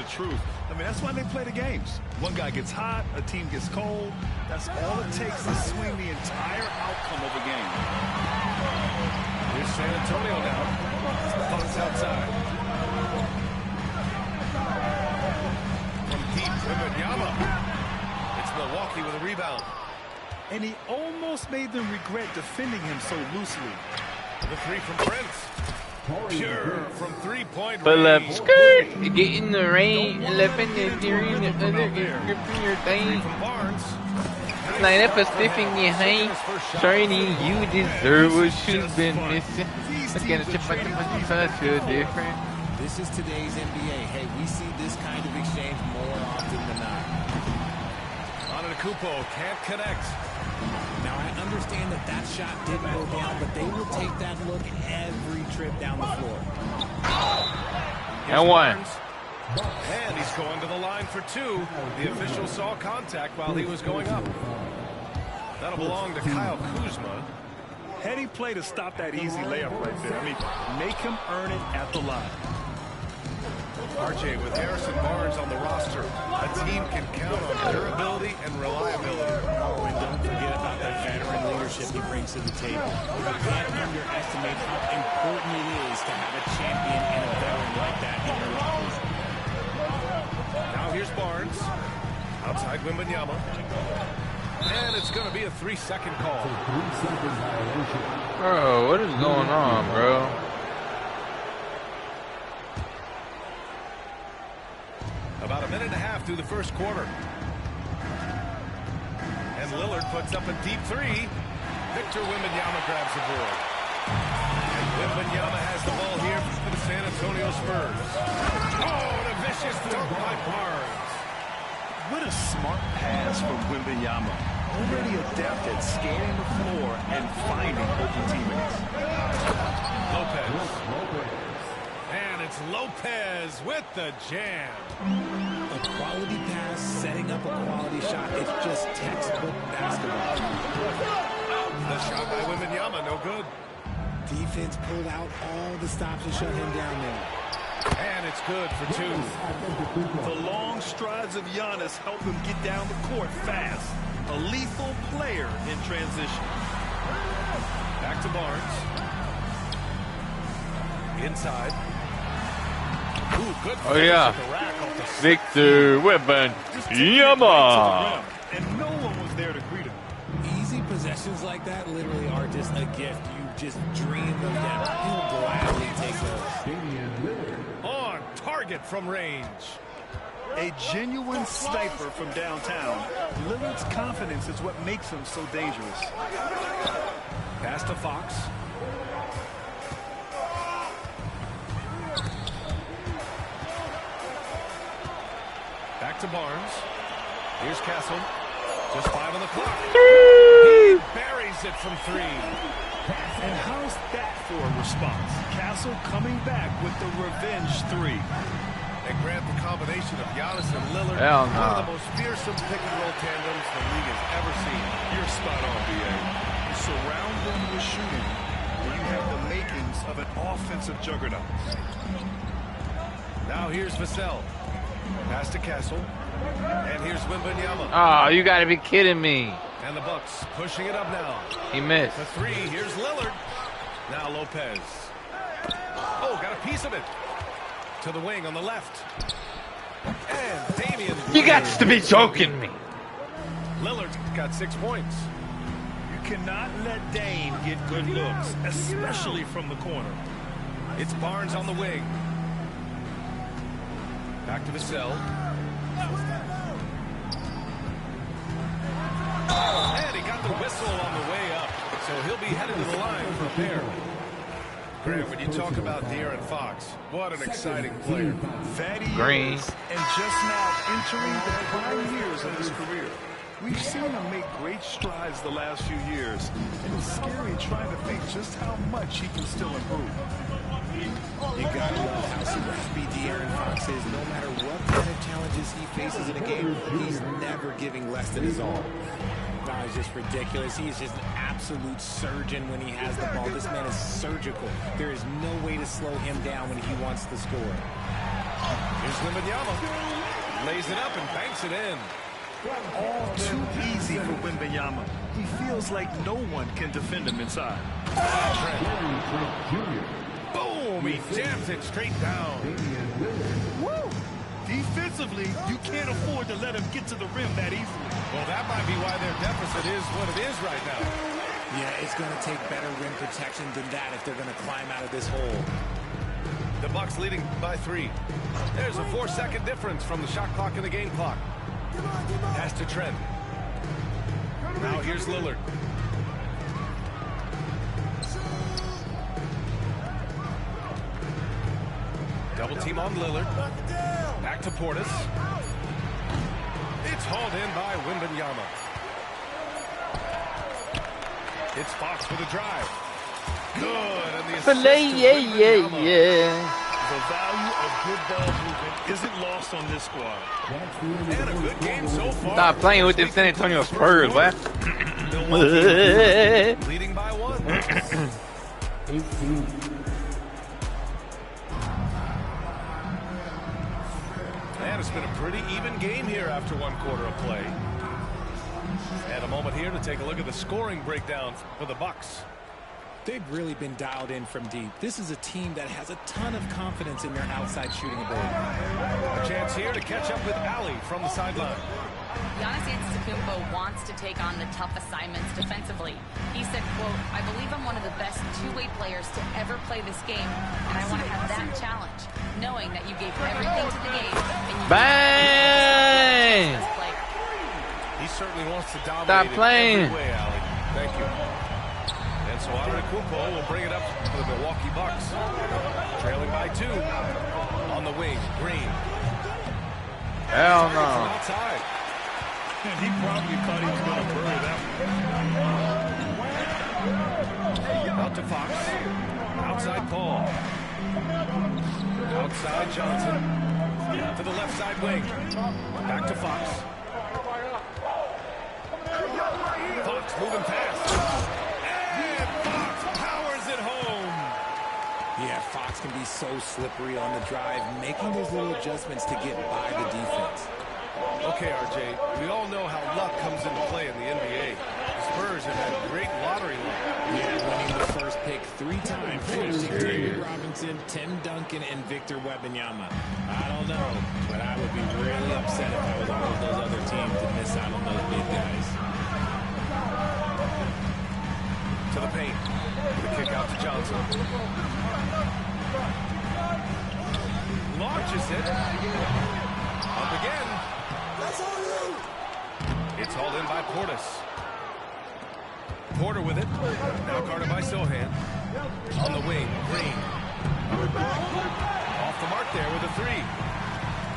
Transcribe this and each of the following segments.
truth. I mean, that's why they play the games. One guy gets hot, a team gets cold. That's all it takes to swing the entire outcome of a game. Here's San Antonio now. Fox outside. From deep, Wembanyama. It's Milwaukee with a rebound. And he almost made them regret defending him so loosely. The three from Prince. Pure from three-point But range. skirt, get in the rain, elephant is during the other, gripping your thing. From Barnes. Line up a spiffing you hang. Shiny, you deserve what you've been missing. Again, it's such a different. This is today's NBA. Hey, we see this kind of exchange more often than not. Antetokounmpo can't connect. Now, I understand that shot didn't go down, but they will take that look every trip down the floor. And one. And he's going to the line for two. The official saw contact while he was going up. That'll belong to Kyle Kuzma. Heady play to stop that easy layup right there. I mean, make him earn it at the line. RJ with Harrison Barnes on the roster. A team can count on durability and reliability. Oh, and don't forget about that veteran leadership he brings to the table. You can't underestimate how important it is to have a champion and a veteran like that in your locker room. Now here's Barnes. Outside Wembanyama. And it's going to be a 3-second call. Bro, what is going on, bro? About a minute and a half through the first quarter. And Lillard puts up a deep three. Victor Wembanyama grabs the board. And Wembanyama has the ball here for the San Antonio Spurs. Oh, and a vicious dunk by Barnes. What a smart pass from Wembanyama. Already adept at scanning the floor and finding open teammates. Lopez. And it's Lopez with the jam. A quality pass, setting up a quality shot. It's just textbook basketball. The shot by Wembanyama, no good. Defense pulled out all the stops to shut him down there. And it's good for two. The long strides of Giannis help him get down the court fast. A lethal player in transition. Back to Barnes. Inside. Ooh, good. Oh, yeah. Victor Wembanyama. And no one was there to greet him. Easy possessions like that literally are just a gift. You just dream of them. He'll gladly take those. On target from range. A genuine sniper from downtown. Lillard's confidence is what makes him so dangerous. Pass to Fox. Back to Barnes. Here's Castle. Just 5 on the clock. He buries it from 3. And how's that for a response? Castle coming back with the revenge 3. And grant the combination of Giannis and Lillard. Hell no. One of the most fearsome pick-and-roll tandems the league has ever seen. You're spot on, B.A. You surround them with shooting, and you have the makings of an offensive juggernaut. Now here's Vassell. Pass to Castle. And here's Wembanyama. Oh, you gotta be kidding me. And the Bucks pushing it up now. He missed. The 3, here's Lillard. Now Lopez. Oh, got a piece of it. To the wing on the left. And Damian. You got to be joking me. Lillard's got 6 points. You cannot let Dame get good looks, especially from the corner. It's Barnes on the wing. Back to Vassell. And he got the whistle on the way up. So he'll be headed to the line for a pair. Grant, when you talk about De'Aaron Fox, what an exciting player. Fatty Green. years, and just now entering the prime years of his career. We've seen him make great strides the last few years, and it's scary trying to think just how much he can still improve. You gotta love how scrappy De'Aaron Fox is. No matter what kind of challenges he faces in a game, he's never giving less than his all. That is just ridiculous. He is just an absolute surgeon when he has the ball. This man is surgical. There is no way to slow him down when he wants to score. Here's Wembanyama. Lays it up and banks it in. All too easy for Wembanyama. He feels like no one can defend him inside. Boom! He jams it straight down. Woo! Defensively, you can't afford to let him get to the rim that easily. Well, that might be why their deficit is what it is right now. Yeah, it's going to take better rim protection than that if they're going to climb out of this hole. The Bucks leading by 3. There's a 4-second difference from the shot clock and the game clock. Pass to Trent. Now here's Lillard. Double team on Lillard. Back to Portis. It's hauled in by Wembanyama. It's Fox with a drive. Good. And the assist to Wembanyama. The value of good ball movement isn't lost on this squad. And a good game so far. Stop playing with the San Antonio Spurs, what? Milwaukee leading by 1. And it's been a pretty even game here after 1 quarter of play. And a moment here to take a look at the scoring breakdown for the Bucks. They've really been dialed in from deep. This is a team that has a ton of confidence in their outside shooting ability. A chance here to catch up with Ali from the sideline. Giannis Antetokounmpo wants to take on the tough assignments defensively. He said, quote, "I believe I'm one of the best two-way players to ever play this game, and I want to have that challenge, knowing that you gave everything to the game and you Bang! He certainly wants to dominate Stop playing. in every way, Ali. Thank you. And so Antetokounmpo will bring it up to the Milwaukee Bucks. Trailing by 2. On the wing, Green. Hell From no. outside. And he probably thought he was going to bury that one. Out to Fox. Outside Paul. Outside Johnson. To the left side wing. Back to Fox. Fox moving fast. And Fox powers it home. Yeah, Fox can be so slippery on the drive, making those little adjustments to get by the defense. Okay, RJ, we all know how luck comes into play in the NBA. The Spurs have had great lottery luck. Yeah, winning the first pick 3 times, finishing David Robinson, Tim Duncan, and Victor Wembanyama. I don't know, but I would be really upset if I was all of those other teams to miss out on those big guys. To the paint. The kick out to Johnson. Launches it. Up again. It's hauled in by Portis. Porter with it. Now guarded by Sohan. On the wing, Green. Off the mark there with a 3.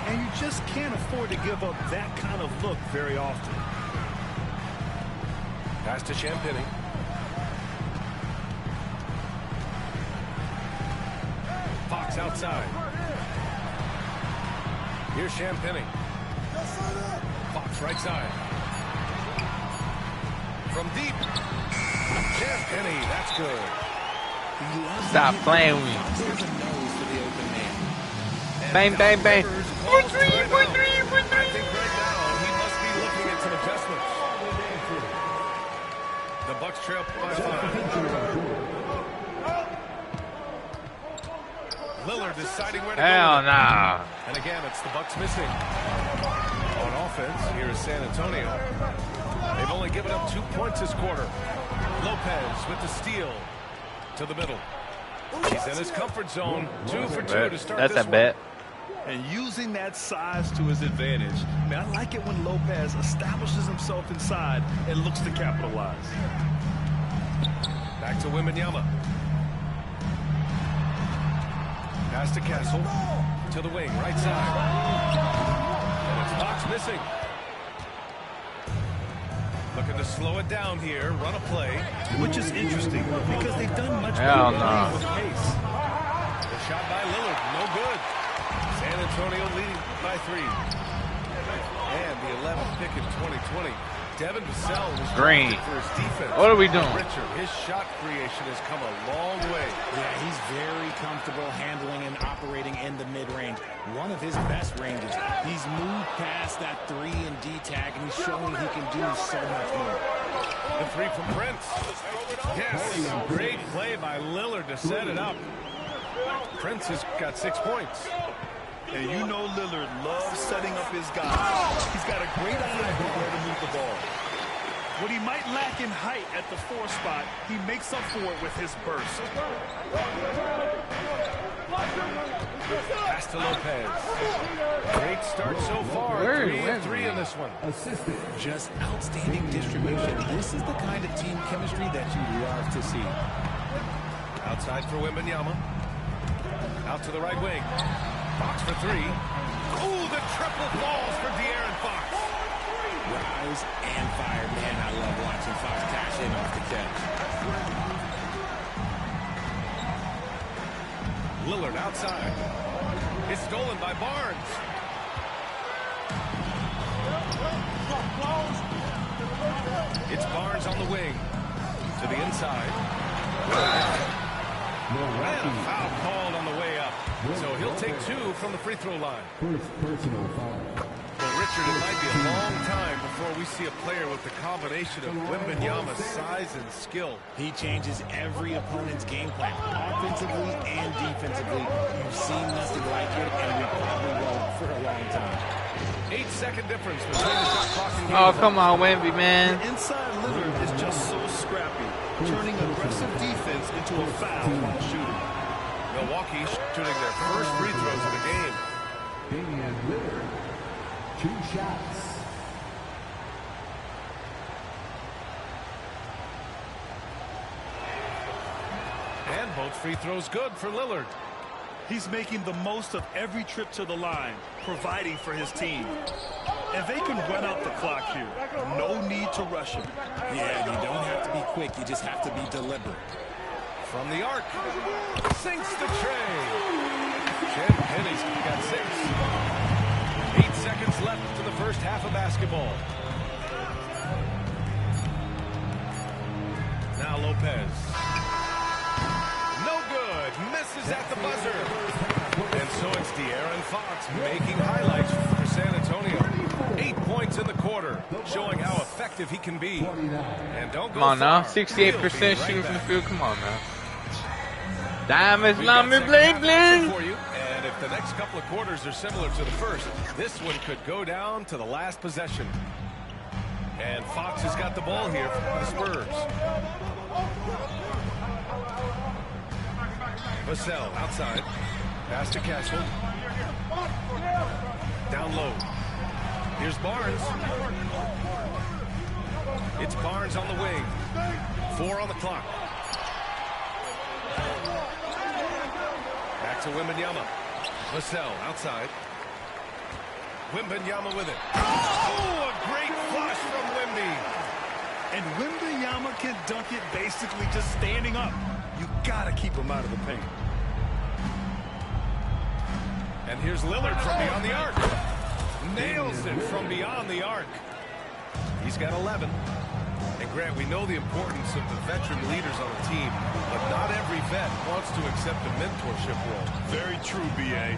And you just can't afford to give up that kind of look very often. Pass to Champagnie. Fox outside. Here's Champagnie. Fox right side. From deep. Champagnie, that's good. Stop playing with me. Fox has a nose for the open man. Bang, bang, bang. I think right now he must be looking at some adjustments. The Bucks trail by 5. Lillard deciding where to Hell go. nah. And again, it's the Bucks missing. On offense, here is San Antonio. They've only given up 2 points this quarter. Lopez with the steal to the middle. He's in his comfort zone. 2 for 2 to start That's this a one. bet. And using that size to his advantage. I mean, I like it when Lopez establishes himself inside and looks to capitalize. Back to Wembanyama. Pass to Castle. To the wing, right side. And it's Fox missing. Looking to slow it down here, run a play. Which is interesting because they've done much Hell better no. with pace. The shot by Lillard, no good. San Antonio leading by 3. And the 11th pick in 2020 Devin Vassell was Green. drafted for his defense. What are we doing? Richard, his shot creation has come a long way. Yeah, he's very comfortable handling and operating in the mid-range. One of his best ranges. He's moved past that 3 and D tag, and he's showing he can do so much more. The three from Prince. Yes, great play by Lillard to set it up. Prince has got 6 points. And you know Lillard loves setting up his guys. He's got a great eye for where to move the ball. What he might lack in height at the 4 spot, he makes up for it with his burst. Pass to Lopez. Great start so far. 3 and 3 in this one. Just outstanding distribution. This is the kind of team chemistry that you love to see. Outside for Wembanyama. Out to the right wing. Fox for 3. Ooh, the triple falls for De'Aaron Fox. Rise and fire. Man, I love watching Fox cash in off the catch. Lillard outside. It's stolen by Barnes. It's Barnes on the wing. To the inside. And a foul called on the way up. So he'll take 2 from the free throw line. Personal foul. Well, Richard, it might be a long time before we see a player with the combination of Wembanyama's size and skill. He changes every opponent's game plan, offensively and defensively. You've seen nothing like it, and we probably will for a long time. 8-second difference between the shot clock and game. Oh, come on, Wemby, man. The inside Lillard is just so scrappy, turning aggressive defense into a foul while shooting. Milwaukee shooting their first free throws of the game. Damian Lillard, 2 shots. And both free throws good for Lillard. He's making the most of every trip to the line, providing for his team. And they can run out the clock here. No need to rush him. Yeah, you don't have to be quick. You just have to be deliberate. From the arc. Sinks the tray. Ken Penny's got 6. 8 seconds left to the first half of basketball. Now Lopez. No good. Misses at the buzzer. And so it's De'Aaron Fox making highlights for San Antonio. 8 points in the quarter, showing how effective he can be. And don't go Come on now. far. 68% shooting from the field. Come on now. Diamonds, We've got love me, second bling, half action bling. for you. And if the next couple of quarters are similar to the first, this one could go down to the last possession. And Fox has got the ball here for the Spurs. Vassell outside. Pass to Cashel. Down low. Here's Barnes. It's Barnes on the wing. 4 on the clock. Back to Wembanyama. Vassell outside. Wembanyama with it. Oh, a great flush from Wemby. And Wembanyama can dunk it basically just standing up. You gotta keep him out of the paint. And here's Lillard from beyond the arc. Nails it from beyond the arc. He's got 11. And Grant, we know the importance of the veteran leaders on the team, but not every vet wants to accept a mentorship role. Very true, B.A.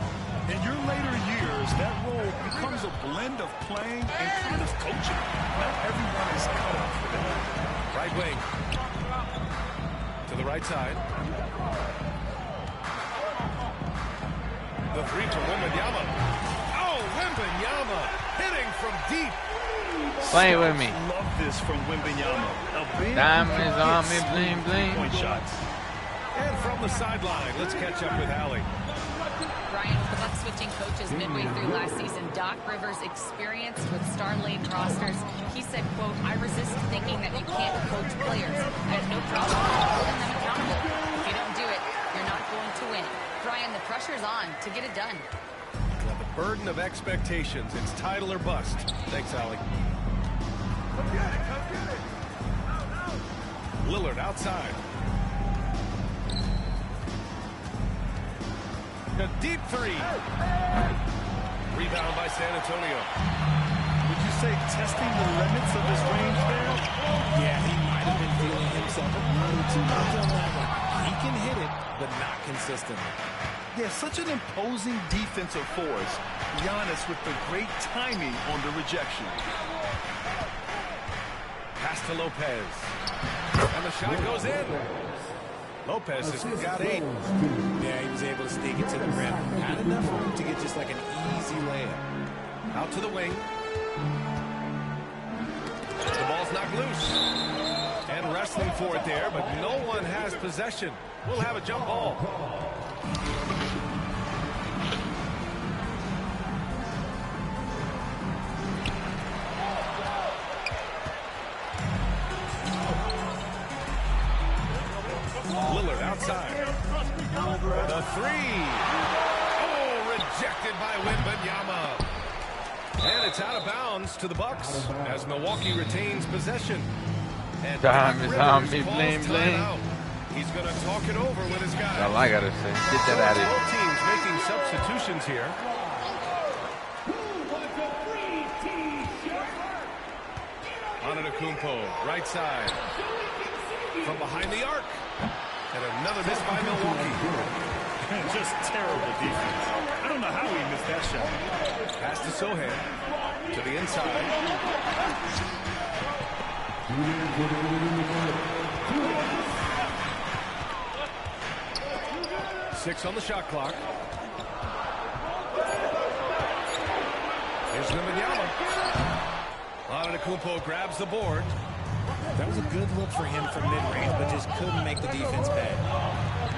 In your later years, that role becomes a blend of playing and kind of coaching. Not everyone is cut out for that. Right wing. To the right side. The 3 to Wembanyama. Oh, Wembanyama hitting from deep. Play with me. Love this from Wembanyama. A big Diamonds on me, hits bling, bling. Point shots. And from the sideline, let's catch up with Allie. Brian, with the Bucks switching coaches midway through last season, Doc Rivers experienced with star-laden rosters. He said, quote, I resist thinking that you can't coach players. I have no problem holding them accountable. If you don't do it, you're not going to win. Brian, the pressure's on to get it done. Now, the burden of expectations. It's title or bust. Thanks, Allie. Lillard outside. A deep 3. Rebound by San Antonio. Would you say testing the limits of his range there? Yeah, he might have been feeling himself a little too much on that one. He can hit it, but not consistently. Yeah, such an imposing defensive force. Giannis with the great timing on the rejection. Pass to Lopez. And the shot goes in. Lopez has got 8. Yeah, he was able to sneak it to the rim. Had enough room to get just like an easy layup. Out to the wing. The ball's knocked loose. And wrestling for it there, but no one has possession. We'll have a jump ball. Lillard outside. The 3. Oh, rejected by Wembanyama. And it's out of bounds to the Bucks as Milwaukee retains possession. And Time is on Rivers me, calls blame. timeout. He's going to talk it over with his guys. That's all I gotta say. Get that out of here. Both teams making substitutions here. Antetokounmpo, right side. From behind the arc. And another miss by Milwaukee. Just terrible defense. I don't know how he missed that shot. Pass to Sohan. To the inside. 6 on the shot clock. Here's Wembanyama. Antetokounmpo grabs the board. That was a good look for him from mid-range, but just couldn't make the defense pay.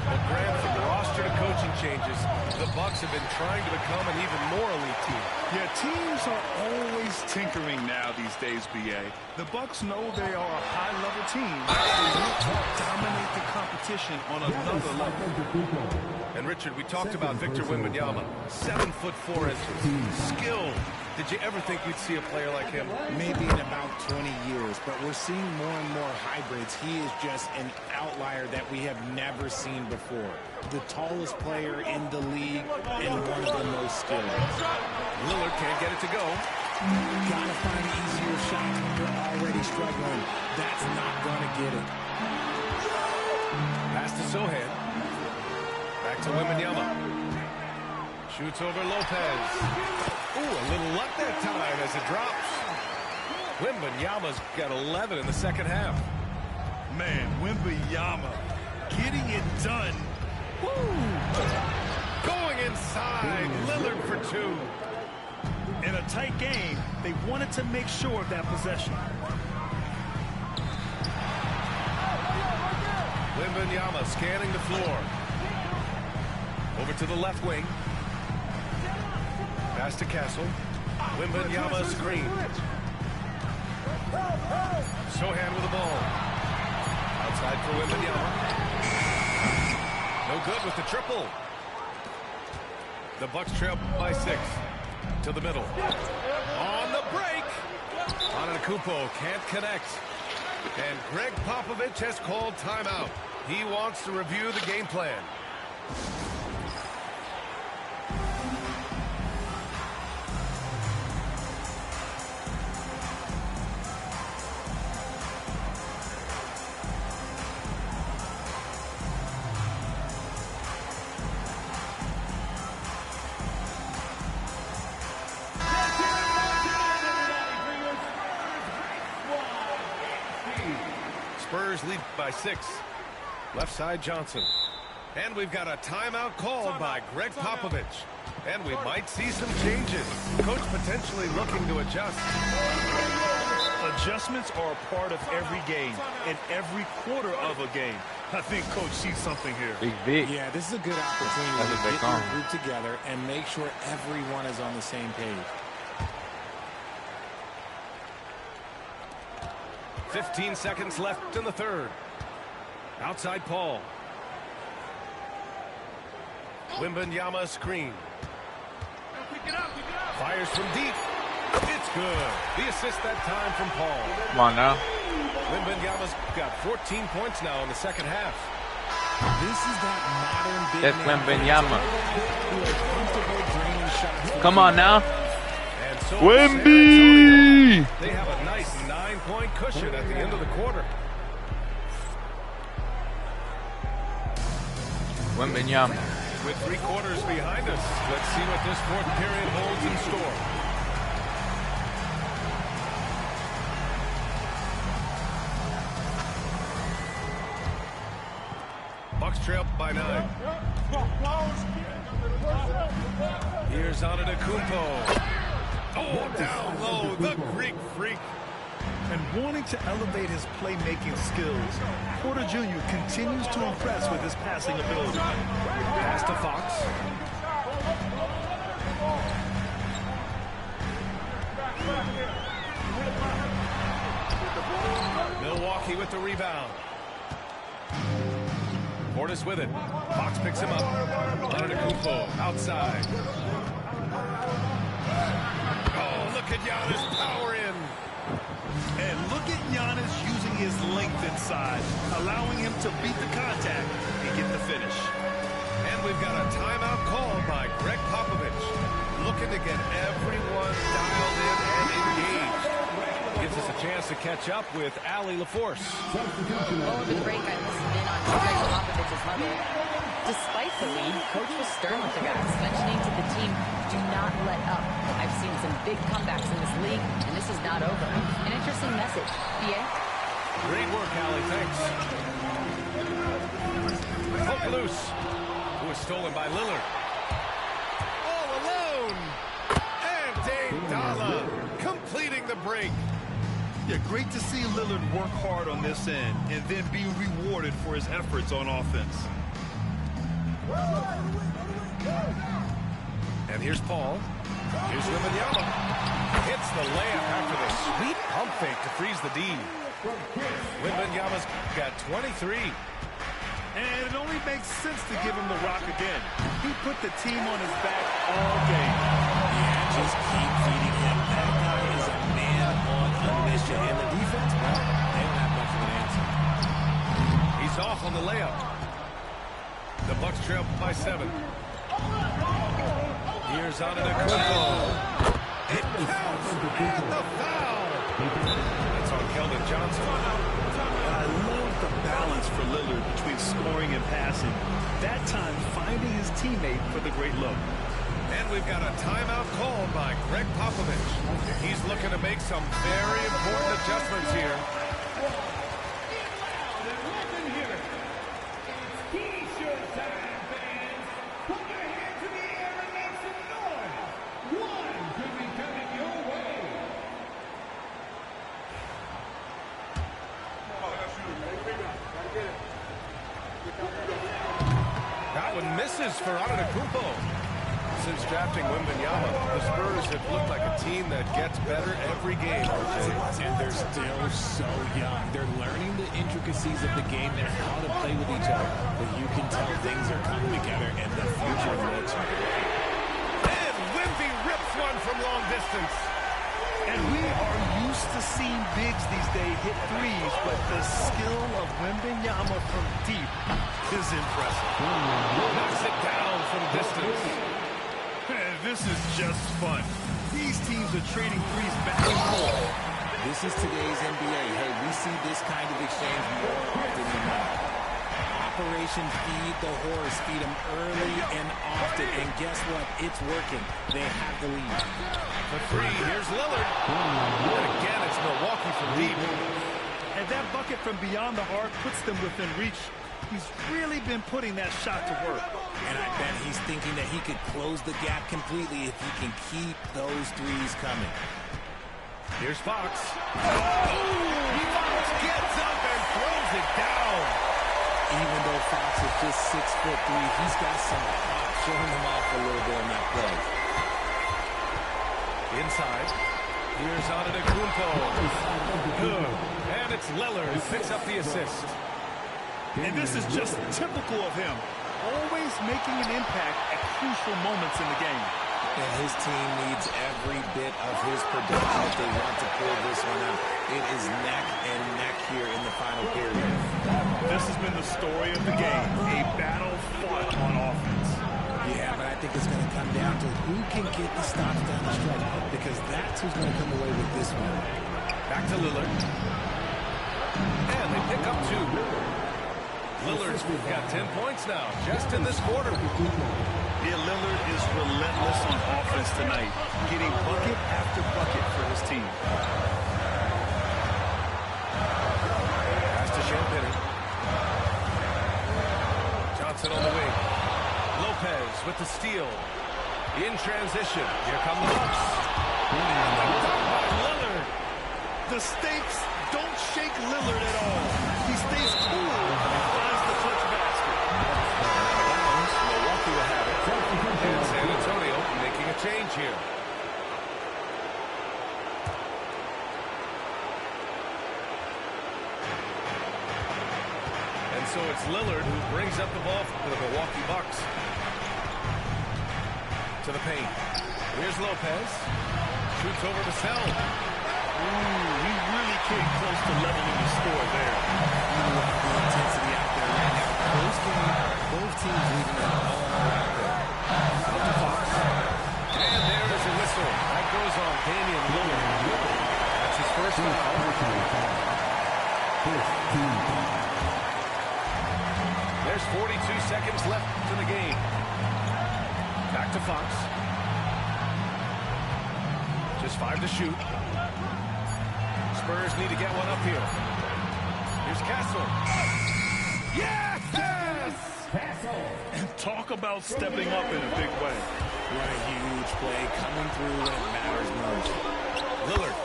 But Grant, from roster to coaching changes, the Bucks have been trying to become an even more elite team. Yeah, teams are always tinkering now these days, BA. The Bucks know they are a high-level team. They need to dominate the competition on another level. And Richard, we talked about Victor Wembanyama, 7'4" skilled. Did you ever think we'd see a player like him? Maybe in about 20 years, but we're seeing more and more hybrids. He is just an outlier that we have never seen before. The tallest player in the league and one of the most skilled. Lillard can't get it to go. Gotta find easier shots when you're already struggling. That's not gonna get it. Pass to Sohan. Back to Wembanyama. Shoots over Lopez. Ooh, a little luck that time as it drops. Wembanyama's got 11 in the second half. Man, Wembanyama getting it done. Woo! Going inside. Lillard for 2. In a tight game, they wanted to make sure of that possession. Wembanyama scanning the floor. Over to the left wing. Pass to Castle. Wembanyama screen. Sohan with the ball. Outside for Wembanyama. No good with the triple. The Bucks trail by 6. To the middle. On the break. Antetokounmpo can't connect. And Greg Popovich has called timeout. He wants to review the game plan. Spurs lead by 6. Left side Johnson. And we've got a timeout called by Greg Popovich. And we might see some changes. Coach potentially looking to adjust. Adjustments are a part of every game and every quarter of a game. I think Coach sees something here. Big. Yeah, this is a good opportunity That's to what they get call your him. group together and make sure everyone is on the same page. 15 seconds left in the third. Outside Paul. Wembanyama screen. Fires from deep. It's good. The assist that time from Paul. Come on now. Wembanyama's got 14 points now in the second half. This is that modern big That's man Wembanyama. who are comfortable draining shots. Come on now. And so Wemby! Three. They have a nice 9-point cushion at the end of the quarter. Wembanyama. With 3 quarters behind us, let's see what this fourth period holds in store. Bucks trail by 9. Here's Antetokounmpo. Oh, down low, the Greek freak. And wanting to elevate his playmaking skills, Porter Jr. continues to impress with his passing ability. Pass to Fox. Milwaukee with the rebound. Portis with it. Fox picks him up. Antetokounmpo outside. Oh, look at Giannis power in. And look at Giannis using his length inside, allowing him to beat the contact and get the finish. And we've got a timeout called by Greg Popovich. Looking to get everyone dialed in and engaged. Gives us a chance to catch up with Allie LaForce. Over the break, I listened in on Greg Popovich's huddle. Despite the lead, Coach was stern with the guys, mentioning to the team, do not let up. I've seen some big comebacks in this league, and this is not over. An interesting message. Pierre? Great work, Allie. Thanks. Hook loose. Who was stolen by Lillard. All alone. And Dame Dalla completing the break. Yeah, great to see Lillard work hard on this end and then be rewarded for his efforts on offense. And here's Paul. Here's Wembanyama. Hits the layup after the sweet pump fake to freeze the D. Wembanyama's got 23. And it only makes sense to give him the rock again. He put the team on his back all game. Yeah, just keep feeding him. That guy is a man on a mission. And the defense, well, they don't have much of an answer. He's off on the layup. The Bucks trail by 7. Here's Antetokounmpo. It counts, and the foul. That's on Keldon Johnson. I love the balance for Lillard between scoring and passing. That time finding his teammate for the great look. And we've got a timeout called by Greg Popovich. He's looking to make some very important adjustments here. That one misses for Antetokounmpo. Since drafting Wembanyama, the Spurs have looked like a team that gets better every game, RJ. And they're still so young. They're learning the intricacies of the game and how to play with each other. But you can tell things are coming together and the future looks great. And Wemby rips one from long distance. And we are used to seeing bigs these days hit threes, but the skill of Wembanyama from deep is impressive. Knocks it down from distance. Man, this is just fun. These teams are trading threes back and forth. This is today's NBA. Hey, we see this kind of exchange more often than not. Operation Feed the Horse. Feed them early and often. And guess what? It's working. They have the lead. For 3, here's Lillard. And again, it's Milwaukee from deep. And that bucket from beyond the arc puts them within reach. He's really been putting that shot to work. And I bet he's thinking that he could close the gap completely if he can keep those threes coming. Here's Fox. Fox gets up and throws it down. Even though Fox is just 6'3", he's got some pop, showing him off a little bit on that play. Inside. Here's Antetokounmpo. Good. And it's Lillard who picks up the assist. And this is just typical of him. Always making an impact at crucial moments in the game. And his team needs every bit of his production if they want to pull this one out. It is neck and neck here in the final period. This has been the story of the game. A battle fought on offense. Yeah, but I think it's going to come down to who can get the stops down the stretch. Because that That's who's going to come away with this one. Back to Lillard. And they pick up 2. Lillard's got 10 points now, just in this quarter. Yeah, Lillard is relentless on offense tonight, getting bucket after bucket for his team. Pass to Champagny. Johnson on the wing. Lopez with the steal. In transition. Here come the Bucks. And the dunk by Lillard. The stakes don't shake Lillard at all. He stays cool and finds the clutch basket. Milwaukee will have it. And San Antonio making a change here. And so it's Lillard who brings up the ball for the Milwaukee Bucks. To the paint. Here's Lopez. Shoots over to Sell. He really came close to leveling the score there. The intensity out there right now. Both teams leaving it all out there. Out to Fox. And there is a whistle. That goes on Damian Lillard. That's his first foul. There's 42 seconds left to the game. Back to Fox. Just 5 to shoot. Spurs need to get one up here. Here's Castle. Yes! And talk about stepping up in a big way. What a huge play coming through when it matters most. Lillard.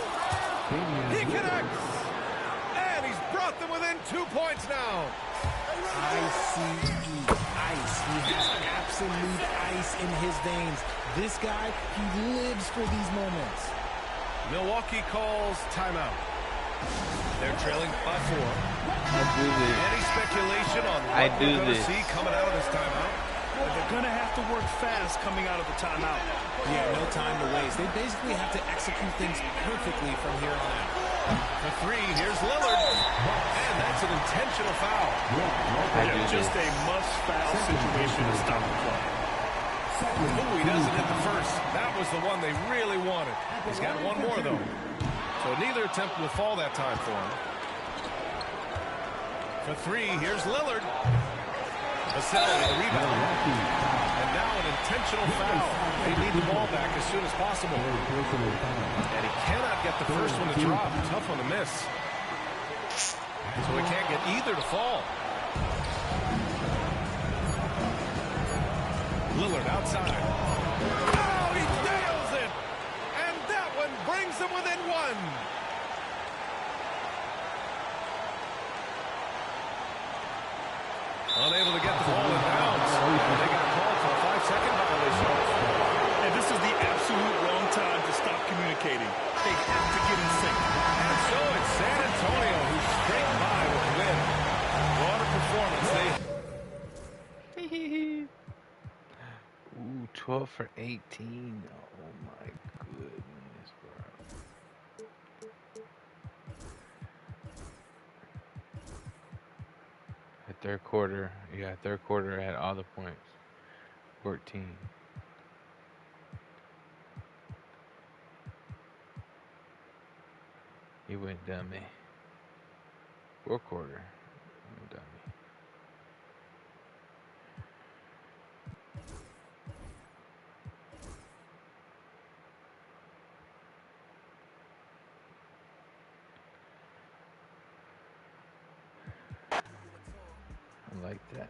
He connects. And he's brought them within 2 points now. ICE. Ice. He has absolute ice in his veins. This guy, he lives for these moments. Milwaukee calls timeout. They're trailing by 4. I do this. Any speculation on I what do we're going to this. see coming out of this timeout? But they're going to have to work fast coming out of the timeout. Yeah, no time to waste. They basically have to execute things perfectly from here on out. For 3, here's Lillard. And that's an intentional foul. I do Just this. a must-foul situation to stop the play. Oh, he doesn't hit the first. That was the one they really wanted. He's got one more, though. So neither attempt will fall that time for him. For 3, here's Lillard. Vassell with the rebound. And now an intentional foul. They need the ball back as soon as possible. And he cannot get the first one to drop. Tough one to miss. So he can't get either to fall. Lillard outside. Oh, he nails it! And that one brings them within 1. Unable to get the ball in bounds. They got called for a 5-second violation. And this is the absolute wrong time to stop communicating. They have to get in sync. And so it's San Antonio who scraped by with the win. What a performance. Ooh, 12 for 18. Oh my goodness, bro. At third quarter, third quarter had all the points. 14. He went dummy. Fourth quarter, he went dummy. I like that.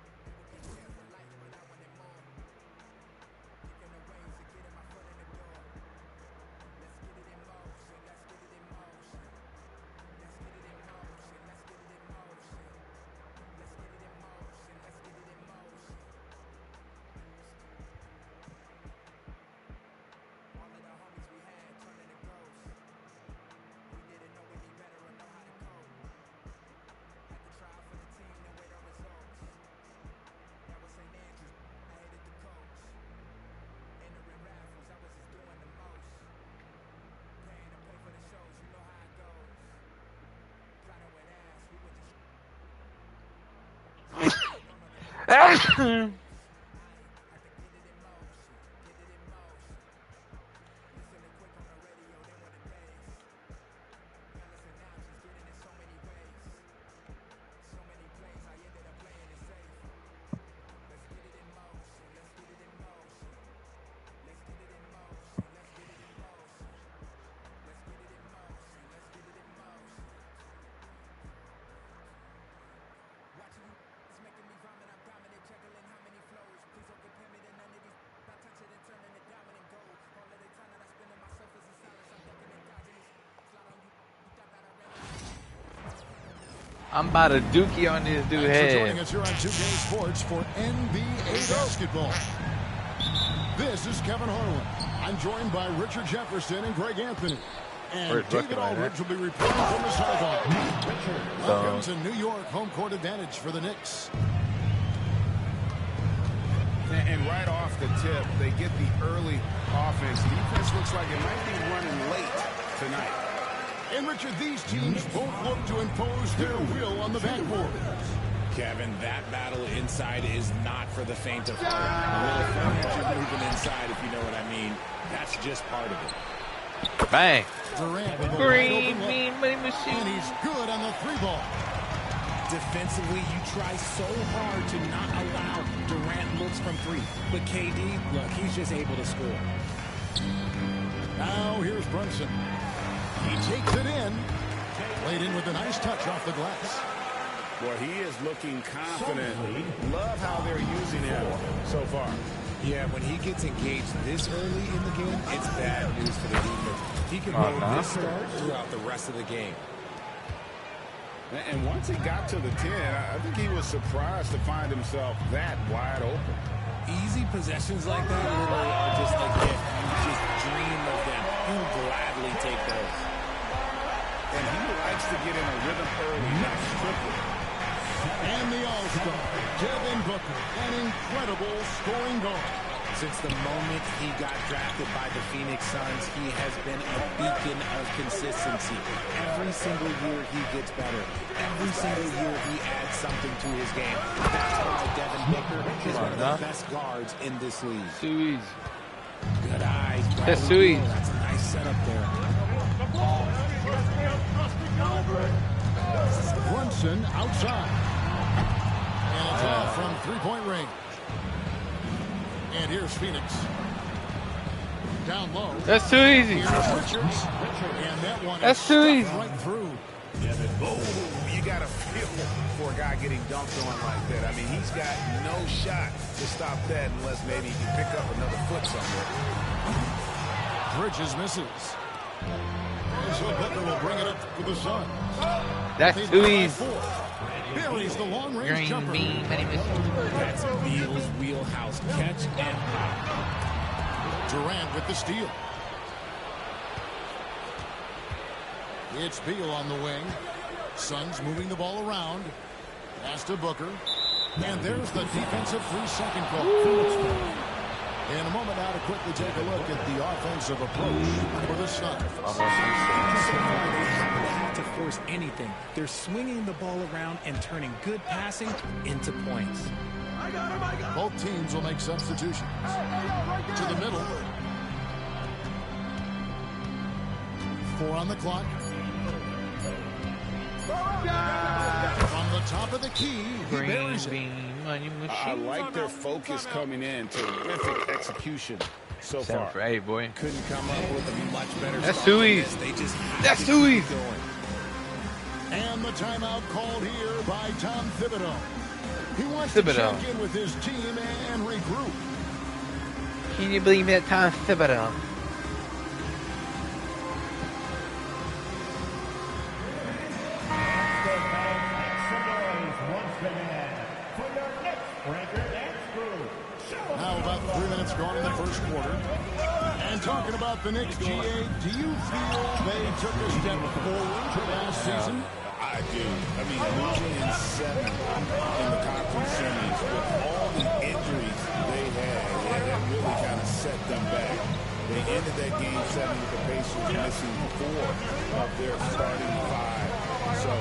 I'm about to dookie on this dude Thanks for joining head. us here on 2K Sports for NBA basketball. This is Kevin Harlan. I'm joined by Richard Jefferson and Greg Anthony. And Where's David looking like Aldridge that? will be reporting from the sideline. So- Welcome to New York, home court advantage for the Knicks. And right off the tip, they get the early offense. Defense looks like it might be running late tonight. And Richard, these teams both look to impose their will on the backboard. Kevin, that battle inside is not for the faint of heart. A little furniture moving inside, if you know what I mean. That's just part of it. Bang. Durant with a wide Green open look. bean money And machine. he's good on the three ball. Defensively, you try so hard to not allow Durant looks from three. But KD, look, he's just able to score. Now here's Brunson. He takes it in. Played in with a nice touch off the glass. Well, he is looking confident. Love how they're using him so far. Yeah, when he gets engaged this early in the game, it's bad news for the defense. He can go this start throughout the rest of the game. And once he got to the 10, I think he was surprised to find himself that wide open. Easy possessions like that literally are just a gift. You just dream of them. He'll gladly take those. And he likes to get in a rhythm early, not strictly. And the All-Star, Devin Booker, an incredible scoring guard. Since the moment he got drafted by the Phoenix Suns, he has been a beacon of consistency. Every single year he gets better. Every single year he adds something to his game. That's why Devin Booker is one of the best guards in this league. Too easy. Good eyes. That's Bradley sweet. Beal. That's a nice setup there. Brunson outside. And it's off from three-point range. And here's Phoenix. Down low. That's too easy. Here's Richards. And that one That's is too stuffed easy. right through. Oh, you got to feel for a guy getting dunked on like that. I mean, he's got no shot to stop that unless maybe he can pick up another foot somewhere. Bridges misses. And so Booker will bring it up for the Suns. That's Lead too by easy. 4. Buries the long-range Green jumper. bean money machine. That's Beal's wheelhouse. Catch and pop. Durant with the steal. It's Beal on the wing. Suns moving the ball around. Pass to Booker. And there's the defensive 3-second call. In a moment now to quickly take a look at the offensive approach for the Suns. They haven't had to force anything. They're swinging the ball around and turning good passing into points. Both teams will make substitutions. To the middle. 4 on the clock. From the top of the key, he Green buries it. bean money I machine. like their focus coming in. Terrific execution so Sound far. for hey boy. Couldn't come up with a much better That's start too than easy. this. They just have That's to too keep easy. going. And the timeout called here by Tom Thibodeau. He wants Thibodeau. to check in with his team and regroup. Can you believe that Tom Thibodeau? Now about 3 minutes gone in the first quarter. And talking about the Knicks, GA, do you feel they took a step forward to last season? I do. I mean, losing in 7 in the conference semis with all the injuries they had, that really kind of set them back. They ended that game 7 with the Pacers missing 4 of their starting 5. So,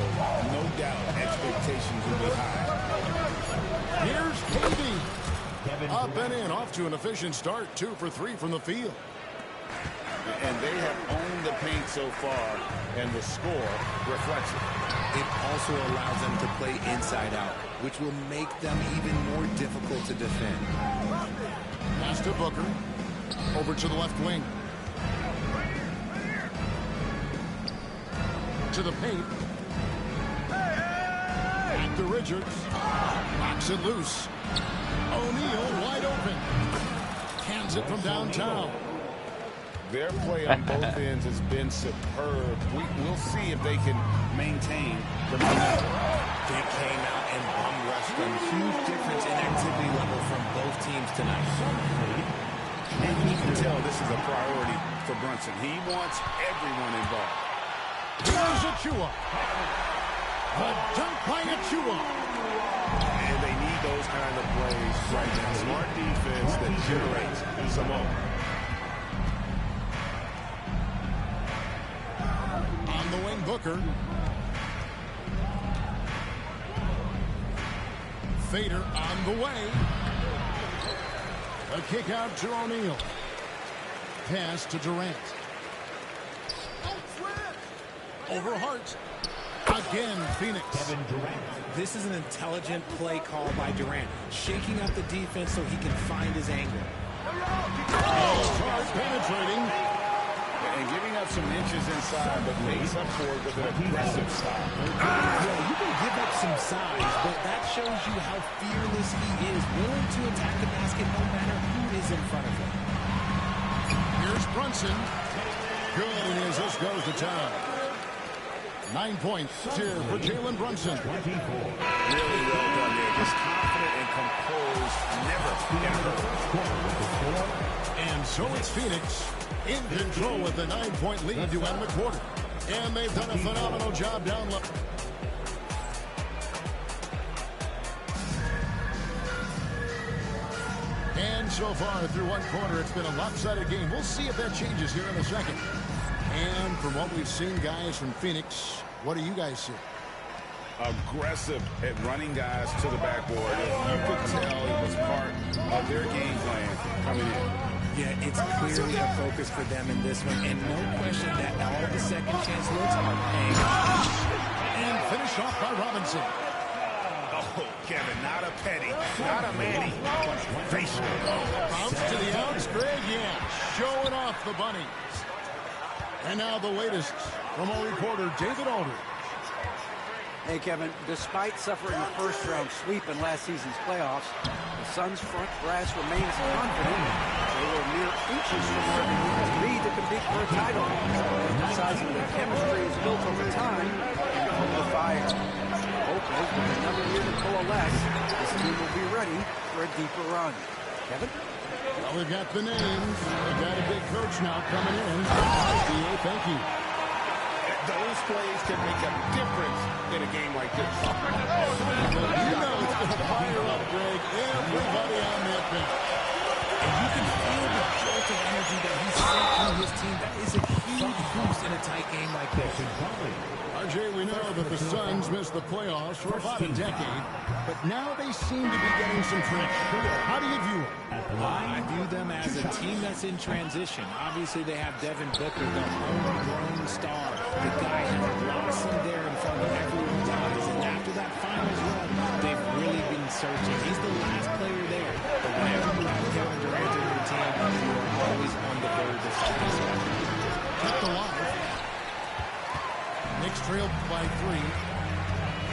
no doubt, expectations will be high. Here's KD. Up and in, off to an efficient start. 2 for 3 from the field. And they have owned the paint so far, and the score reflects it. It also allows them to play inside out, which will make them even more difficult to defend. Pass to Booker. Over to the left wing. To the paint. Back to Richards. Knocks it loose. O'Neal wide open. Cans it from downtown. Their play on both ends has been superb. We'll see if they can maintain the momentum. They came out and bum rushed them. Huge difference in activity level from both teams tonight. And you can tell this is a priority for Brunson. He wants everyone involved. Here's Achua. A dunk by Achua. And they need those kind of plays right now. Smart defense that generates some more. On the wing, Booker. Fader on the way. A kick out to O'Neal. Pass to Durant. Over Hart. Again, Phoenix. This is an intelligent play call by Durant, shaking up the defense so he can find his angle. Hart penetrating. And giving up some inches inside, but makes up for it with an aggressive style. Yeah, you can give up some size, but that shows you how fearless he is, willing to attack the basket no matter who is in front of him. Here's Brunson. Good, and as this goes to town. 9 points here for Jalen Brunson. Really well done there. Just confident and composed. Never get hurt. And so it's Phoenix in control with a 9-point lead to end the quarter. And they've done a phenomenal job down low. And so far through one quarter, it's been a lopsided game. We'll see if that changes here in a second. And from what we've seen, guys, from Phoenix, what do you guys see? Aggressive at running guys to the backboard. You could tell it was part of their game plan coming in. Yeah, it's clearly a focus for them in this one, and no question that all the second chance looks are paying off. And finish off by Robinson. Oh, Kevin, not a Petty, not a Manny. Facial. Bounce to the outs, Greg, yeah, showing off the bunnies. And now the latest from our reporter, David Aldridge. Hey, Kevin, despite suffering a first-round sweep in last season's playoffs, the Suns' front brass remains confident they were mere inches from where they need to be to compete for a title, emphasizing that chemistry is built over time and from the fire. Hope is with another year to coalesce, this team will be ready for a deeper run. Kevin? Well, we've got the names. We've got a big coach now coming in. Thank you. Those plays can make a difference in a game like this. Well, you know it's going to fire up, Greg. Everybody on that bench. And you can feel the jolt of energy that he's sent through his team. That is a huge boost in a tight game like this. RJ, we know that the Suns missed the playoffs for about a decade, but now they seem to be getting some traction. How do you view it? I view them as a team that's in transition. Obviously, they have Devin Booker, the homegrown star. The guy has blossomed there in front of everyone's eyes. And after that finals run, they've really been searching. He's the last player there. But whenever you have Kevin Durant on your team, you are always on the verge of something special. Kept alive. Knicks trailed by 3.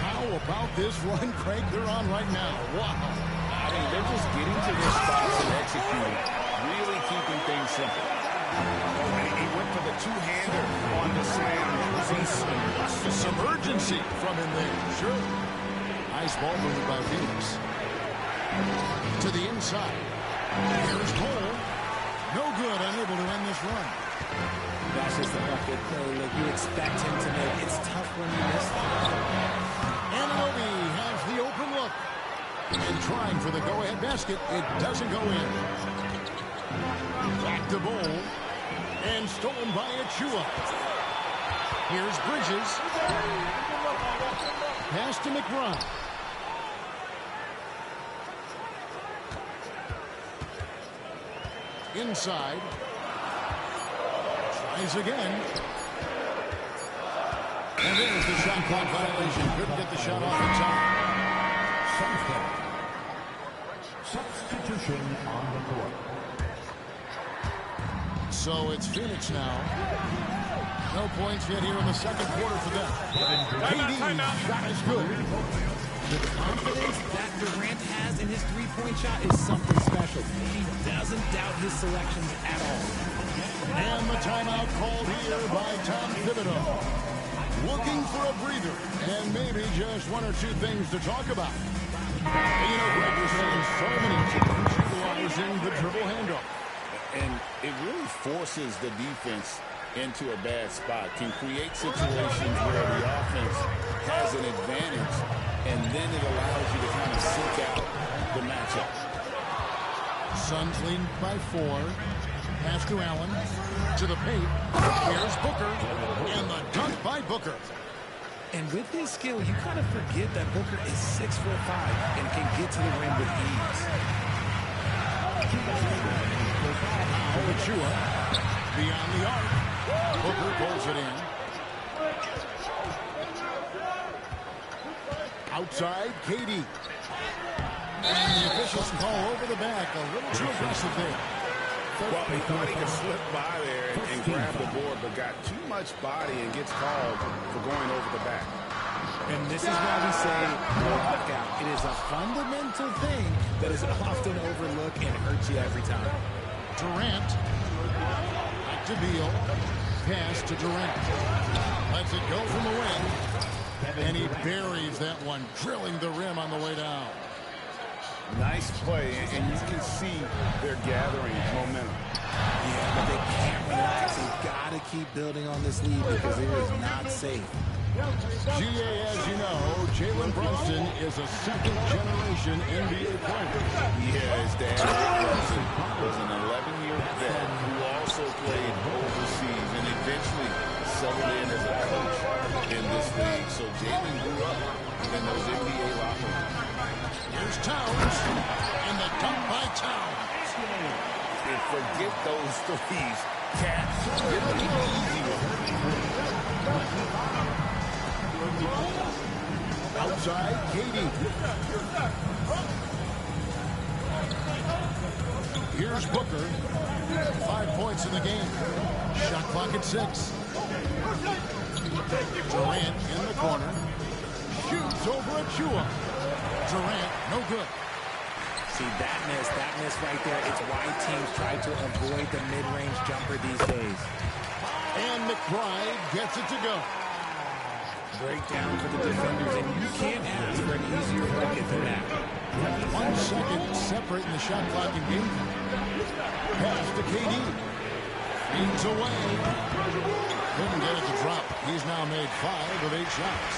How about this run, Craig, they're on right now? Wow. I mean, they're just getting to their spots and executing, really keeping things simple. He went for the two-hander on the slam. Some urgency from him there. Sure. Nice ball movement by Phoenix. To the inside. Here's Cole. No good, unable to end this run. That's just the bucket play that you expect him to make. It's tough when you miss that. Anunoby has the open look. And trying for the go-ahead basket. It doesn't go in. Back to Bol. And stolen by Achua. Here's Bridges. Pass to McBride. Inside. Tries again. And there's the shot clock violation. Couldn't get the shot off the top. Substitution on the court. So it's Phoenix now. No points yet here in the second quarter for them. KD's shot is good. The confidence that Durant has in his three-point shot is something special. He doesn't doubt his selections at all. And the timeout called here by Tom Thibodeau. looking for a breather and maybe just one or two things to talk about. And you know, Greg, we're seeing so many teams utilizing the dribble handoff. And it really forces the defense into a bad spot, can create situations where the offense has an advantage, and then it allows you to kind of seek out the matchup. Suns lead by 4. Pass to Allen. To the paint. Here's Booker. And the dunk by Booker. And with his skill, you kind of forget that Booker is 6'5" and can get to the rim with ease. Chua beyond the arc. Booker pulls it in. Outside, KD. And the officials call over the back. A little too aggressive there. Well, he thought he could slip by there and grab the board, but got too much body and gets called for going over the back. And this is why we say lockout. It is a fundamental thing that is often overlooked and hurts you every time. Durant. Back to Beal. Pass to Durant. Lets it go from the wing. And he buries that one, drilling the rim on the way down. Nice play, and you can see they're gathering momentum. Yeah, but they can't relax. They've got to keep building on this lead because it is not safe. GA, as you know, Jalen Brunson is a second-generation NBA player. Yeah, his dad Brunson was an 11-year vet who also played overseas and eventually settled in as a coach in this league. So Jalen grew up in those NBA locker rooms. Here's Towns, and the dunk by Towns. And forget those threes. Cats, get the easy one. Outside, KD. Here's Booker. 5 points in the game. Shot clock at 6. Durant in the corner. Shoots over Chua. Durant, no good. See, that miss right there, it's why teams try to avoid the mid-range jumper these days. And McBride gets it to go. Breakdown for the defenders, and you can't ask for an easier bucket than that. 1 second separating the shot clock in game. Pass to KD. Leans away. Couldn't get it to drop. He's now made 5 of 8 shots.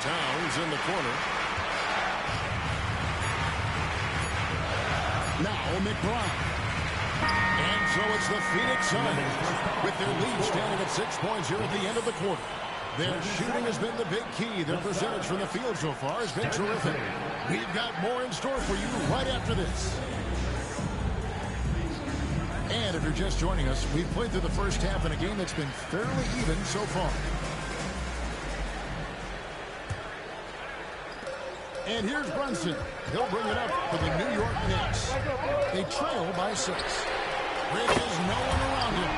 Towns in the corner. Now McBride. And so it's the Phoenix Suns with their lead standing at 6 points here at the end of the quarter. Their shooting has been the big key. Their percentage from the field so far has been terrific. We've got more in store for you right after this. And if you're just joining us, we've played through the first half in a game that's been fairly even so far. And here's Brunson. He'll bring it up for the New York Knicks. They trail by 6. Bridges, no one around him.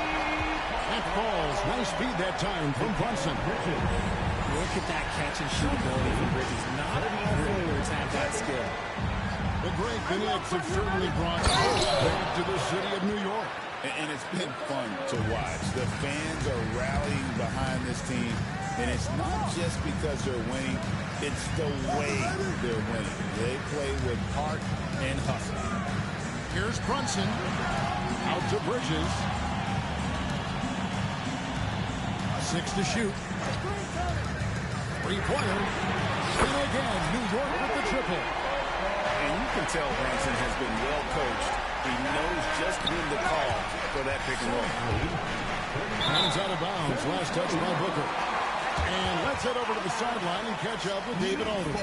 That falls. Nice speed that time from Brunson. Look at that catch and shoot ability from Bridges. Not all players have that skill. The great Knicks have certainly brought back to the city of New York. And it's been fun to watch. The fans are rallying behind this team. And it's not just because they're winning. It's the way they're winning. They play with heart and hustle. Here's Brunson. Out to Bridges. 6 to shoot. 3-pointer. And again, New York with the triple. And you can tell Brunson has been well coached. He knows just when to call for that pick and roll. Hands out of bounds. Last touch by Booker. And let's head over to the sideline and catch up with David Aldridge.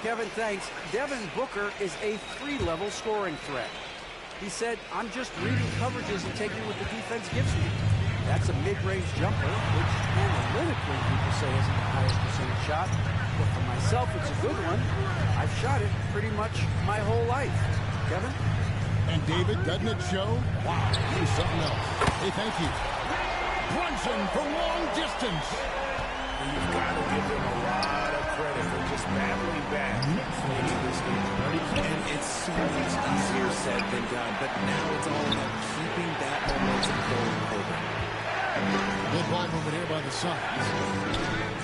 Kevin, thanks. Devin Booker is a 3-level scoring threat. He said, I'm just reading coverages and taking what the defense gives me. That's a mid-range jumper, which analytically people say isn't the highest percentage shot. But for myself, it's a good one. I've shot it pretty much my whole life. Kevin? And David, doesn't it show? Wow, he's something else. Hey, thank you. Brunson from long distance. You've got to give them a lot of credit for just battling back into this game. And it's so much easier said than done, but now it's all about keeping that momentum going forward. The Good ball movement here by the Suns.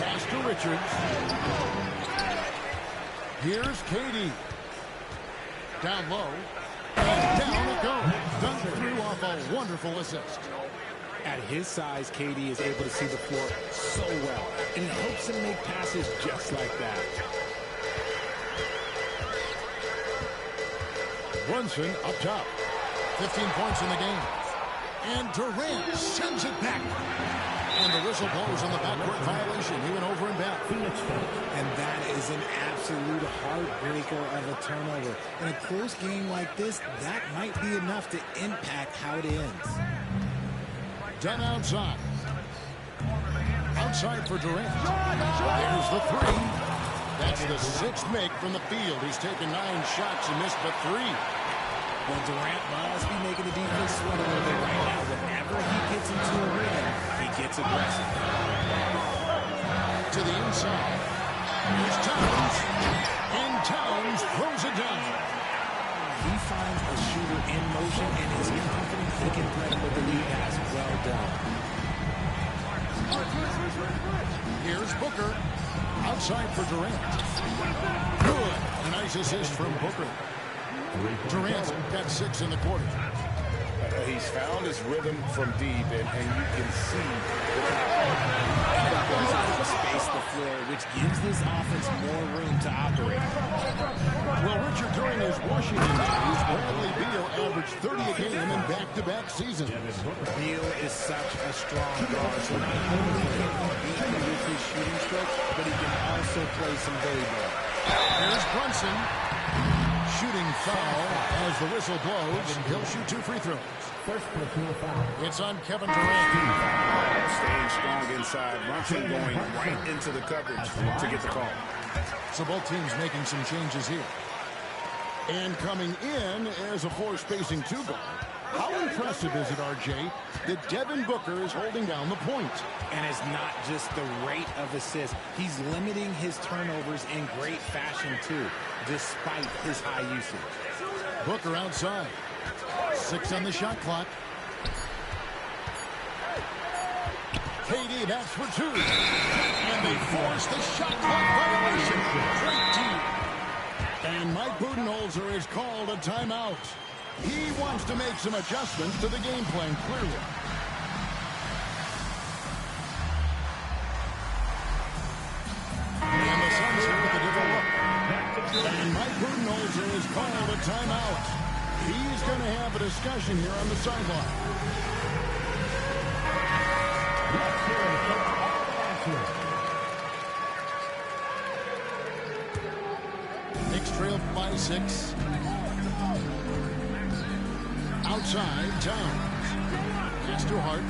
Pass to Richards. Here's KD. Down low. And down it goes. Dunked through off a wonderful assist. At his size, KD is able to see the floor so well, and it helps him make passes just like that. Brunson up top. 15 points in the game. And Durant sends it back. And the whistle blows on the backcourt violation. He went over and back. And that is an absolute heartbreaker of a turnover. In a close game like this, that might be enough to impact how it ends. Done outside. Outside for Durant. There's the three. That's the sixth make from the field. He's taken 9 shots and missed but 3. Well, Durant must be making the defense sweat a little bit right now. Whenever he gets into a rhythm, he gets aggressive. To the inside. Here's Towns. And Towns throws it down. He finds a shooter in motion and is confident he can threaten with the lead pass. Well done. Here's Booker. Outside for Durant. Good. A nice assist from Booker. Durant got 6 in the quarter. He's found his rhythm from deep, and you can see the He's able to space the floor, which gives this offense more room to operate. Well, Richard, during his Washington days, Bradley Beal averaged 30 a game in back-to-back seasons. Beal is such a strong guard, so not only can he beat you with his shooting stroke, but he can also play some dirty ball. Here's Brunson. Shooting foul as the whistle blows. He'll shoot 2 free throws. First personal foul. It's on Kevin Durant. staying strong inside. Brunson going right into the coverage to get the call. So both teams making some changes here. And coming in as a force-spacing 2 guard. How impressive is it, RJ, that Devin Booker is holding down the point? And it's not just the rate of assists. He's limiting his turnovers in great fashion, too, despite his high usage. Booker outside. 6 on the shot clock. KD, that's for 2. And they force the shot clock violation. Great team. And Mike Budenholzer has called a timeout. He wants to make some adjustments to the game plan, clearly. And the Suns here with a different look. And Mike Budenholzer has called a timeout. He's going to have a discussion here on the sideline. Knicks trail by 6. Outside, Towns. Pass to Hart.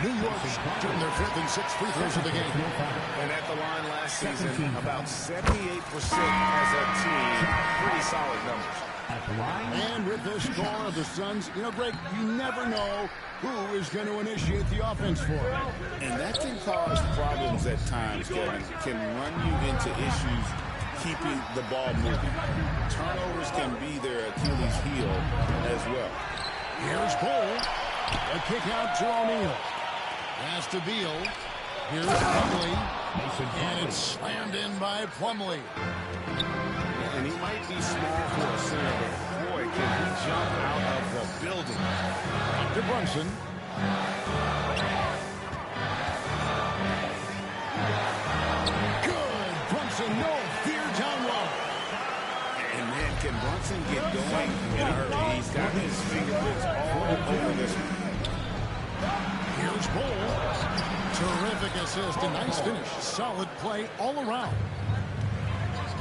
New York shooting their 5th and 6th free throws of the game. And at the line last season, about 78% as a team. Pretty solid numbers. And with the score of the Suns, you know, Greg, you never know who is going to initiate the offense for it. And that can cause problems at times, Kevin. Can run you into issues keeping the ball moving. Turnovers can be their Achilles heel as well. Here's Cole. A kick out to O'Neal. Pass to Beal. Here's Plumlee. And it's slammed in by Plumlee. And he might be small for a center, but boy, can he jump out of the building. Up to Brunson. Good. Brunson, no fear down low. And man, can Brunson get going in a hurry? He's got his fingerprints all over this one. Here's Bull. Terrific assist. A nice finish. Solid play all around.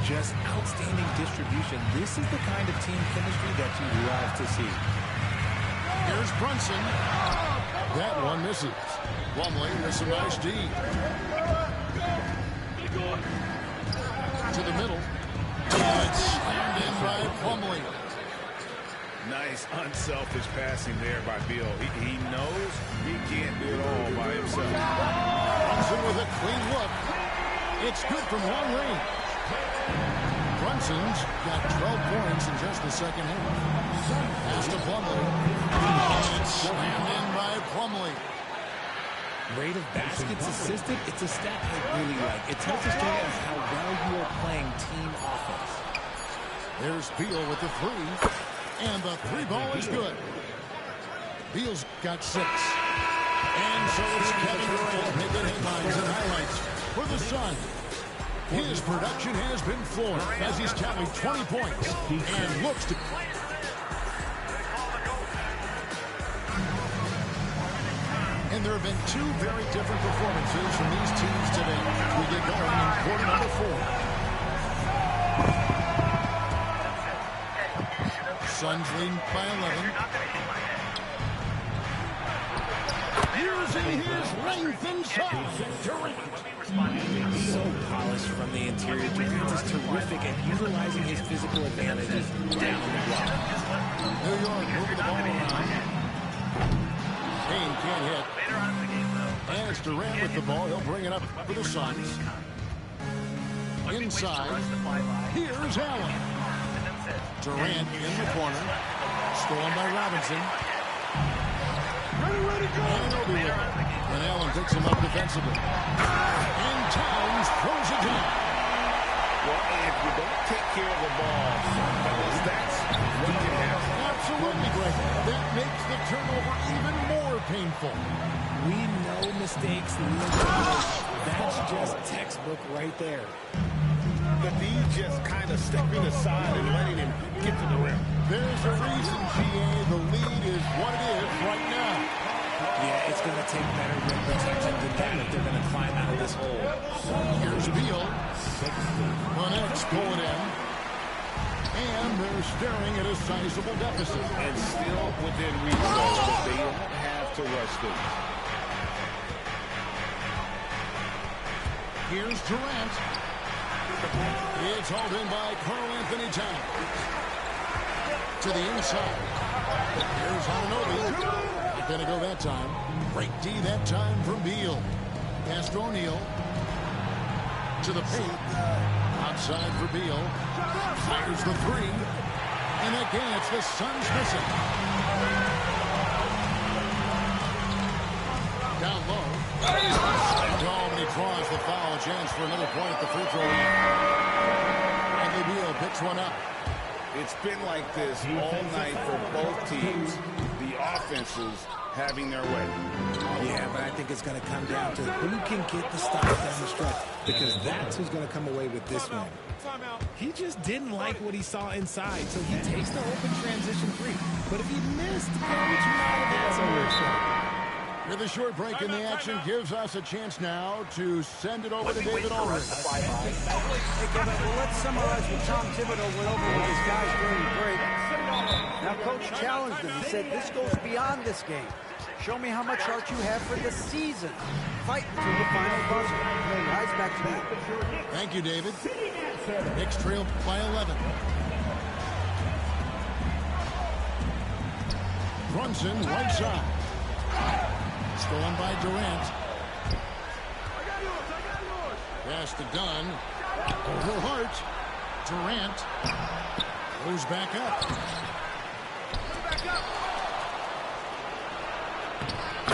Just outstanding distribution. This is the kind of team chemistry that you love to see. Here's Brunson. That one misses. Plumlee with some nice D. To the middle. And slammed in by Plumlee. Nice unselfish passing there by Beal. He knows he can't do it all by himself. Brunson with a clean look. It's good from long range. Brunson's got 12 points in just the second half. Pass to Plumlee. And it's slammed in by Plumlee. Rate of baskets assisted, it's a stat I really like. It tells a story of how well you are playing team offense. There's Beal with the three. And the three ball is good. Beal's got 6. And so it's Kevin Durant making headlines and highlights for the Sun. His production has been floored as he's tallied 20 points and looks to... And there have been 2 very different performances from these teams today. We get going in quarter number 4. Suns lead by 11. Here's in his length inside. Durant. So polished from the interior. Durant is terrific at utilizing his physical advantages down the block. New York moving the ball around. Kane can't hit. And it's Durant with the ball. He'll bring it up for the Suns. Inside. Here's Allen. Durant in the corner. Stolen by Robinson. Ready to go. And Allen picks him up defensively. And Towns throws it down. Well, if you don't take care of the ball, that's what can happen. Absolutely, Greg. That makes the turnover even more painful. We know mistakes lead to goals. That's just textbook right there. The D just kind of stepping aside and letting him get to the rim. There's a reason, GA. The lead is what it is right now. Yeah, it's going to take better rim protection than that if they're going to climb out of this hole. Here's Beal. Monet's pulling in. And they're staring at a sizable deficit. And still within reach, but they don't have to rush things. Here's Durant. It's hauled in by Karl Anthony Towns. To the inside. Here's Anunoby. Gonna go that time. Break D that time from Beal. Pass to O'Neal. To the paint. Outside for Beal. Fires the three. And again, it's the Suns missing. Down low. And he draws the foul. A chance for another point at the free throw line. And Beal picks one up. It's been like this all night for both teams. The offenses having their way. Yeah, but I think it's going to come down to who can get the stop down the stretch, because that's who's going to come away with this one. He just didn't like what he saw inside, so he takes the open transition three. But if he missed, that's a weird shot. With a short break in the action gives us a chance now to send it over to David Aldridge. Hey, Kevin, well, let's summarize what Tom Thibodeau went over with his guys during the break. Now, Coach challenged him. He said, this goes beyond this game. Show me how much heart you have for the season. Fight until the final buzzer. Guys, back to you. Thank you, David. Knicks trail by 11. Brunson, right side. Stolen by Durant. Pass to Dunn. Over Hart. Durant goes back up.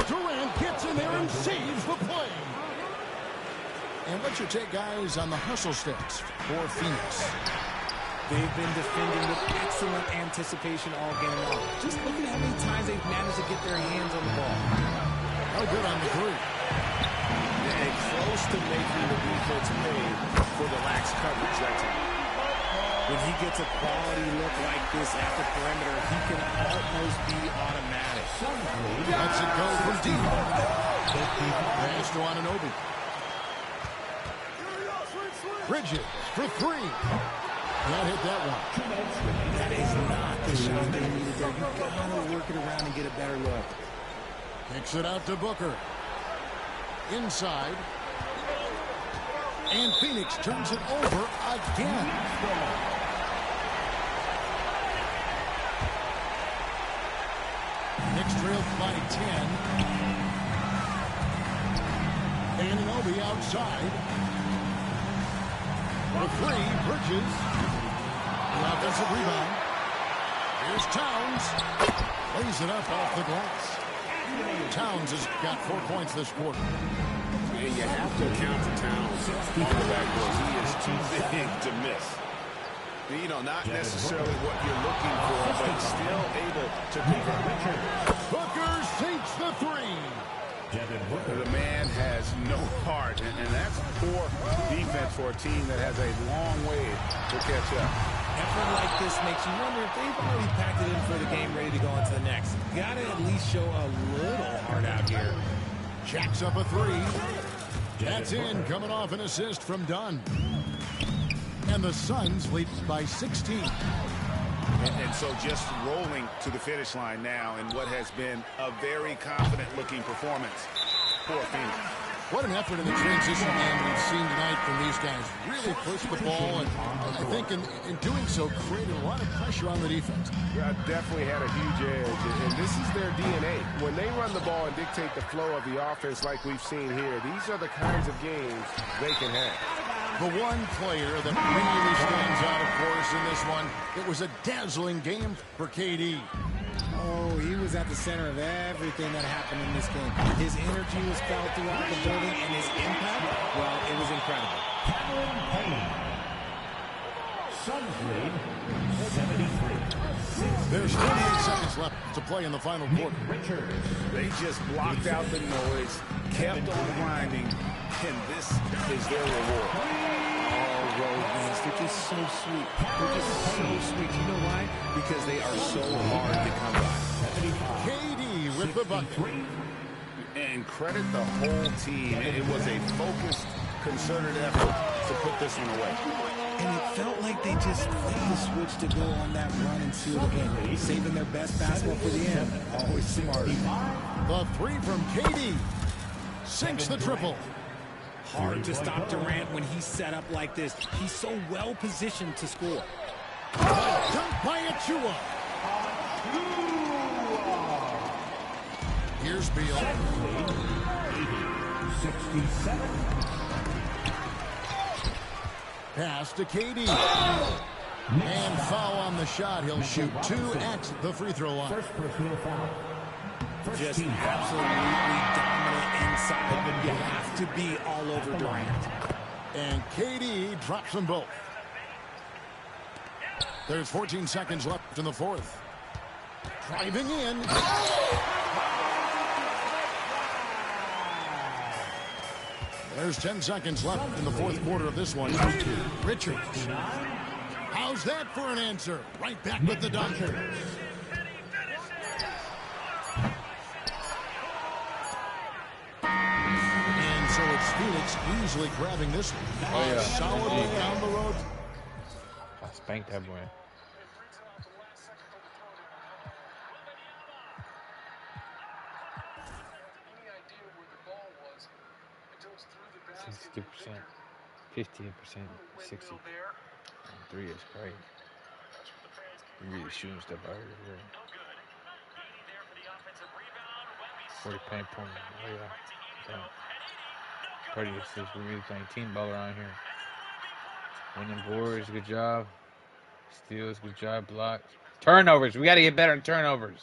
Durant gets in there and saves the play. And what's your take, guys, on the hustle stats for Phoenix? They've been defending with excellent anticipation all game long. Just look at how many times they've managed to get their hands on the ball. No good on the three. And close to making the defense pay for the lax coverage that time. When he gets a quality look like this at the perimeter, he can almost be automatic. Lets it go from deep. Pass to Anunoby. Bridges for three. Can't hit that one. That is not the shot they needed there. You gotta work it around and get a better look. Kicks it out to Booker. Inside. And Phoenix turns it over again. Knicks trail by 10. Anunoby outside. The three, Bridges. The offensive rebound. Here's Here's Towns. Lays it up off the glass. Towns has got 4 points this quarter. And you have to account for Towns on the backboard. He is too big to miss. You know, not necessarily what you're looking for, but still able to convert. Booker sinks the 3. The man has no heart, and that's poor defense for a team that has a long way to catch up. Effort like this makes you wonder if they've already packed it in for the game, ready to go into the next. Got to at least show a little heart out here. Jacks up a 3. That's in, coming off an assist from Dunn. And the Suns lead by 16. And so just rolling to the finish line now in what has been a very confident-looking performance. Poor Phoenix. What an effort in the transition game we've seen tonight from these guys. Really pushed the ball, and I think in doing so created a lot of pressure on the defense. Yeah, definitely had a huge edge, and this is their DNA. When they run the ball and dictate the flow of the offense like we've seen here, these are the kinds of games they can have. The one player that really stands out, of course, in this one, it was a dazzling game for KD. Oh, he was at the center of everything that happened in this game. His energy was felt throughout the building, and his impact, well, it was incredible. Suns lead 73. There's 28 seconds left to play in the final quarter. They just blocked out the noise, kept on grinding, and this is their reward. Oh, Rose, they're just so sweet. They're just so sweet. You know why? Because they are so hard to come by. KD with the bucket. And credit the whole team. It was a focused, concerted effort to put this one away. And it felt like they just flipped the switch to go on that run and seal the game, saving their best basketball for the end. Always smart. The 3 from KD. Sinks the triple. Hard to stop Durant when he's set up like this. He's so well positioned to score. Dunk by Achua. Here's Beal. 67. Pass to KD. And foul on the shot. He'll shoot 2 at the free throw line. First personal foul. Just absolutely dominant inside. You have to be all over Durant. And KD drops them both. There's 14 seconds left in the fourth. Driving in. There's 10 seconds left in the fourth quarter of this one. Richards. How's that for an answer? Right back with the dunk. And so it's Phoenix easily grabbing this one. Oh, yeah. Solidly down the road. I spanked that boy. %, 15%, 60. 3 is great. You're really shooting stuff out here. 40 paint point. Oh yeah. Pretty assists. We're really playing team ball around here. Winning boards, good job. Steals, good job. Blocks. Turnovers. We got to get better at turnovers.